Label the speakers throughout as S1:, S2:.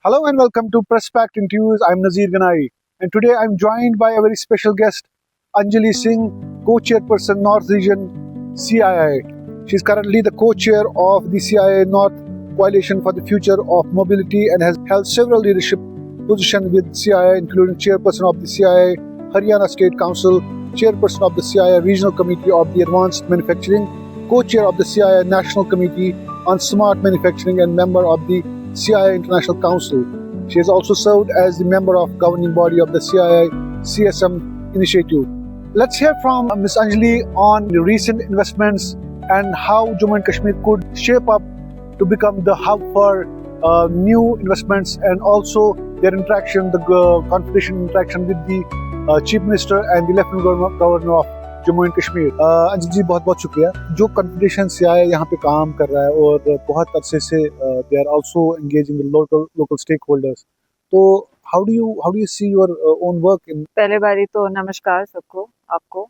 S1: Hello and welcome to Presspact Interviews. I'm Nazir Ganaie, and today I'm joined by a very special guest, Anjali Singh, co-chairperson North Region CII. She's currently the co-chair of the CII North Coalition for the Future of Mobility and has held several leadership positions with CII, including chairperson of the CII Haryana State Council, chairperson of the CII Regional Committee of the Advanced Manufacturing, co-chair of the CII National Committee on Smart Manufacturing, and member of the CII International Council. She has also served as the member of governing body of the CII CSM initiative. Let's hear from Ms. Anjali on the recent investments and how Jammu and Kashmir could shape up to become the hub for new investments, and also their interaction, the confrontation interaction with the Chief Minister and the Lieutenant Governor of Jammu and Kashmir. Anjali ji बहुत बहुत शुक्रिया। जो confidence CII यहाँ पे काम कर रहा है और बहुत अरसे से they are also engaging with local stakeholders, तो how do you see your own work in.
S2: पहले बारी तो नमस्कार सबको, आपको,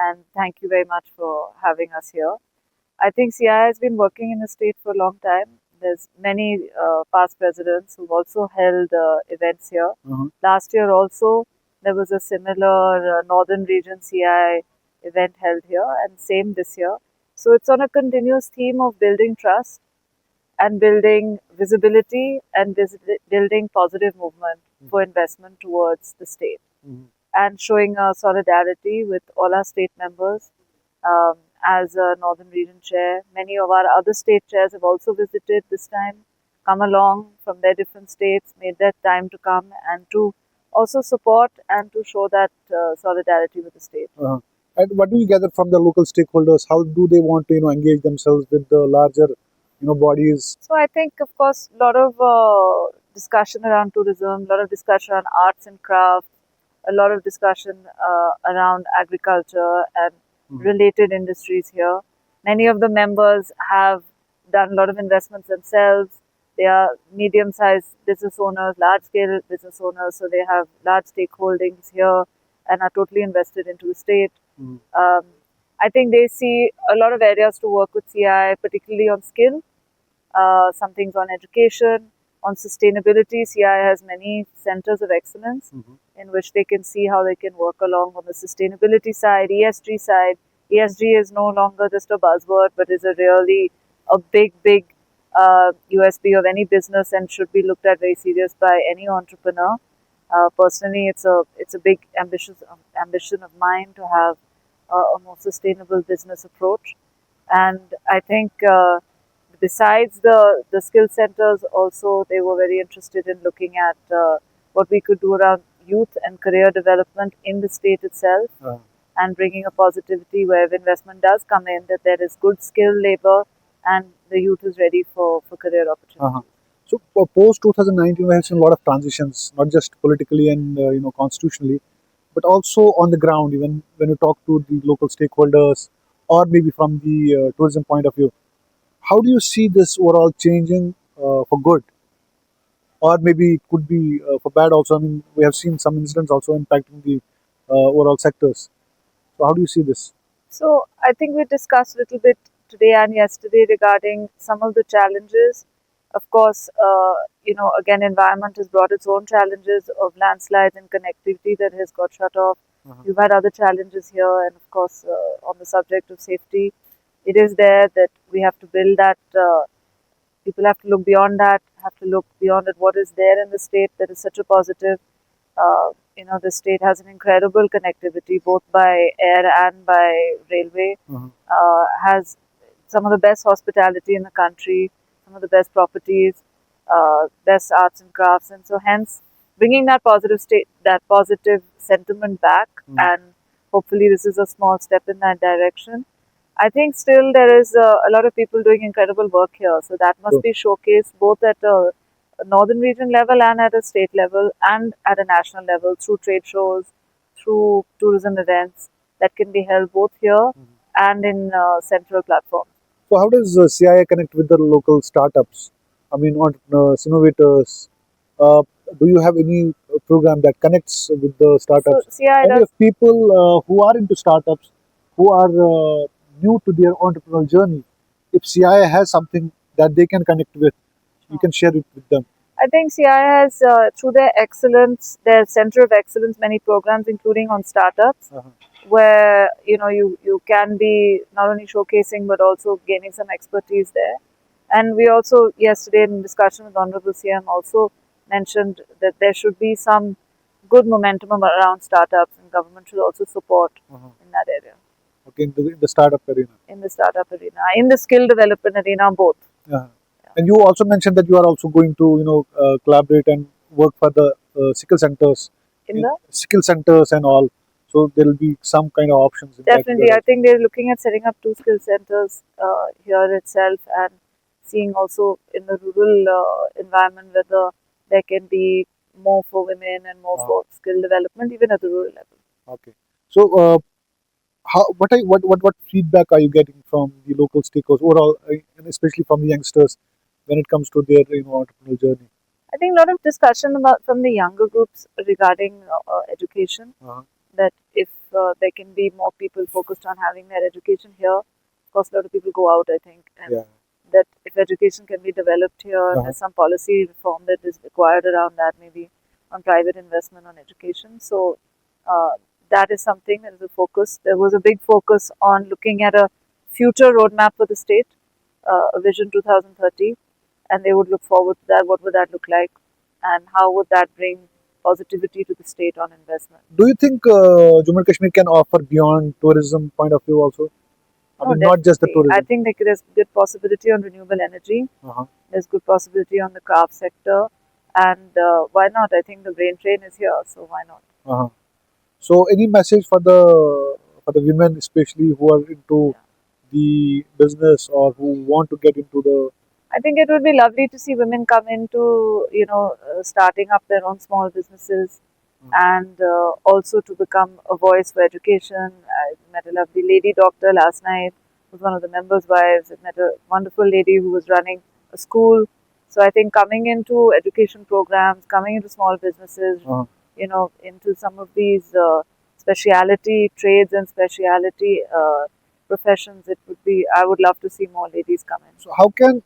S2: and thank you very much for having us here. I think CII has been working in the state for a long time. There's many past presidents who've also held events here. Last year also there was a similar Northern Region CII event held here, and same this year. So it's on a continuous theme of building trust and building visibility and building positive movement for investment towards the state, and showing solidarity with all our state members. As a Northern Region Chair, many of our other state chairs have also visited this time, come along from their different states, made that time to come and to also support and to show that solidarity with the state.
S1: And what do you gather from the local stakeholders? How do they want to engage themselves with the larger bodies?
S2: So I think, of course, a lot of discussion around tourism, a lot of discussion around arts and crafts, a lot of discussion around agriculture and related industries here. Many of the members have done a lot of investments themselves. They are medium-sized business owners, large-scale business owners, so they have large stakeholdings here and are totally invested into the state. I think they see a lot of areas to work with CII, particularly on skill, some things on education, on sustainability. CII has many centers of excellence in which they can see how they can work along on the sustainability side, ESG side. ESG is no longer just a buzzword, but is a big USP of any business and should be looked at very serious by any entrepreneur. Personally, it's a big ambition of mine to have a more sustainable business approach, and I think besides the skill centers, also they were very interested in looking at what we could do around youth and career development in the state itself, and bringing a positivity where if investment does come in, that there is good skilled labor and the youth is ready for career opportunities.
S1: So post 2019, we have seen a lot of transitions, not just politically and constitutionally, but also on the ground. Even when you talk to the local stakeholders, or maybe from the tourism point of view, how do you see this overall changing for good, or maybe it could be for bad also? I mean, we have seen some incidents also impacting the overall sectors. So how do you see this?
S2: So I think we discussed a little bit today and yesterday regarding some of the challenges. Of course, again, environment has brought its own challenges of landslides and connectivity that has got shut off. You've had other challenges here, and of course, on the subject of safety, it is there that we have to build that. People have to look beyond that, have to look beyond at what is there in the state that is such a positive. The state has an incredible connectivity both by air and by railway. Has some of the best hospitality in the country, some of the best properties, best arts and crafts, and so hence bringing that positive sentiment back, and hopefully this is a small step in that direction. I think still there is a lot of people doing incredible work here, so that must be showcased both at a Northern Region level and at a state level and at a national level through trade shows, through tourism events that can be held both here and in central platforms.
S1: So how does CII connect with the local startups? I mean, entrepreneurs, innovators. Do you have any program that connects with the startups?
S2: So CII
S1: does people who are into startups, who are new to their entrepreneurial journey, if CII has something that they can connect with, you can share it with them.
S2: I think CII has, through their excellence, their center of excellence, many programs, including on startups, where you can be not only showcasing but also gaining some expertise there. And we also yesterday in discussion with Honorable CM also mentioned that there should be some good momentum around startups, and government should also support in that area.
S1: Okay, in the startup arena.
S2: In the startup arena, in the skill development arena, both.
S1: Yeah. And you also mentioned that you are also going to collaborate and work for the skill centers,
S2: In the
S1: skill centers and all. So there will be some kind of options.
S2: Definitely, I think they're looking at setting up 2 skill centers here itself, and seeing also in the rural environment whether there can be more for women and more for skill development, even at the rural level.
S1: Okay. So, what feedback are you getting from the local stakeholders overall, and especially from the youngsters, when it comes to their entrepreneurial journey?
S2: I think a lot of discussion about from the younger groups regarding education. That if there can be more people focused on having their education here, of course, a lot of people go out. I think, and that if education can be developed here, there's some policy reform that is required around that, maybe on private investment on education. So that is something that is a focus. There was a big focus on looking at a future roadmap for the state, a vision 2030, and they would look forward to that. What would that look like, and how would that bring positivity to the state on investment?
S1: Do you think Jammu and Kashmir can offer beyond tourism point of view also? I mean, not just the tourism.
S2: I think there's good possibility on renewable energy. There's good possibility on the craft sector, and why not? I think the brain train is here, so why not?
S1: So, any message for the women, especially who are into the business or who want to get into the?
S2: I think it would be lovely to see women come into starting up their own small businesses, and also to become a voice for education. I met a lovely lady doctor last night, who's one of the members' wives. I met a wonderful lady who was running a school. So I think coming into education programs, coming into small businesses, into some of these speciality trades and speciality professions, I would love to see more ladies come in.
S1: So how can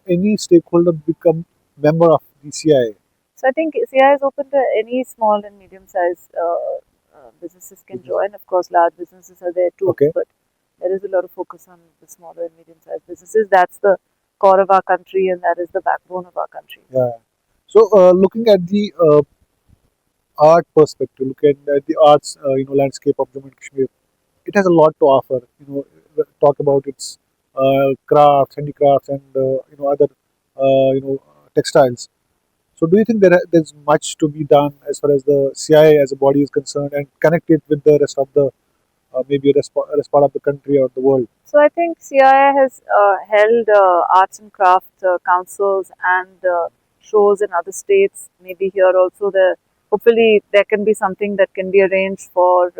S1: any stakeholder become member of the CII?
S2: So I think CII is open to any small and medium-sized businesses can join. Of course, large businesses are there too, but there is a lot of focus on the smaller and medium-sized businesses. That's the core of our country, and that is the backbone of our country.
S1: Yeah. So looking at the art perspective, look at the arts landscape of Jammu and Kashmir. It has a lot to offer. Talk about its crafts, handicrafts, and other textiles. So, do you think there's much to be done as far as the CII as a body is concerned, and connect it with the rest of the maybe rest part of the country or the world?
S2: So, I think CII has held arts and crafts councils and shows in other states. Maybe here also, hopefully there can be something that can be arranged for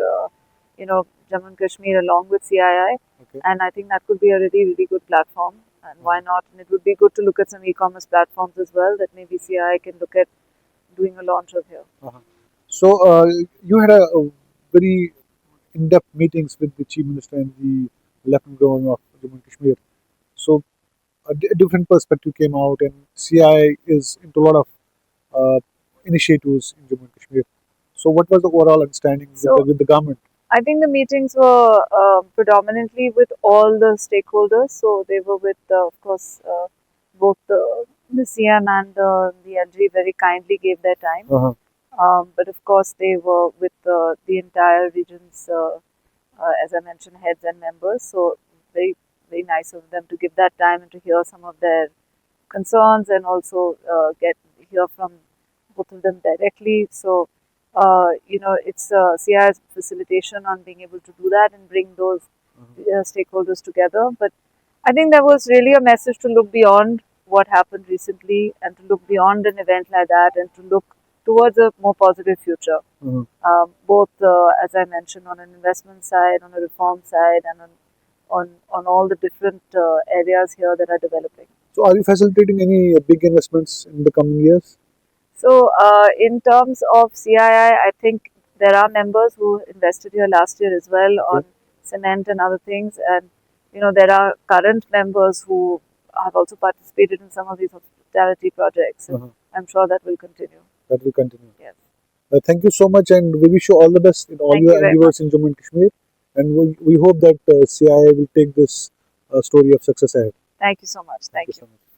S2: Jammu and Kashmir along with CII, and I think that could be a really, really good platform. And why not? And it would be good to look at some e-commerce platforms as well that maybe CII can look at doing a launch of here.
S1: So you had a very in-depth meetings with the Chief Minister and the Lieutenant Governor of Jammu and Kashmir. So a different perspective came out, and CII is into a lot of initiatives in Jammu and Kashmir. So what was the overall understanding with the government?
S2: I think the meetings were predominantly with all the stakeholders. So they were with, of course, both the CM and the LG very kindly gave their time. But of course, they were with the entire region's, as I mentioned, heads and members. So very, very nice of them to give that time and to hear some of their concerns, and also hear from both of them directly. So it's CII's facilitation on being able to do that and bring those stakeholders together. But I think there was really a message to look beyond what happened recently, and to look beyond an event like that, and to look towards a more positive future. Both, as I mentioned, on an investment side, on a reform side, and on all the different areas here that are developing.
S1: So are you facilitating any big investments in the coming years?
S2: So, in terms of CII, I think there are members who invested here last year as well on cement and other things, and there are current members who have also participated in some of these hospitality projects. I'm sure that will continue.
S1: That will continue.
S2: Yes.
S1: Thank you so much, and we wish you all the best in all
S2: Thank
S1: your
S2: you very
S1: endeavors in Jammu and Kashmir. And we hope that CII will take this story of success ahead.
S2: Thank you so much. Thank you.
S1: So much.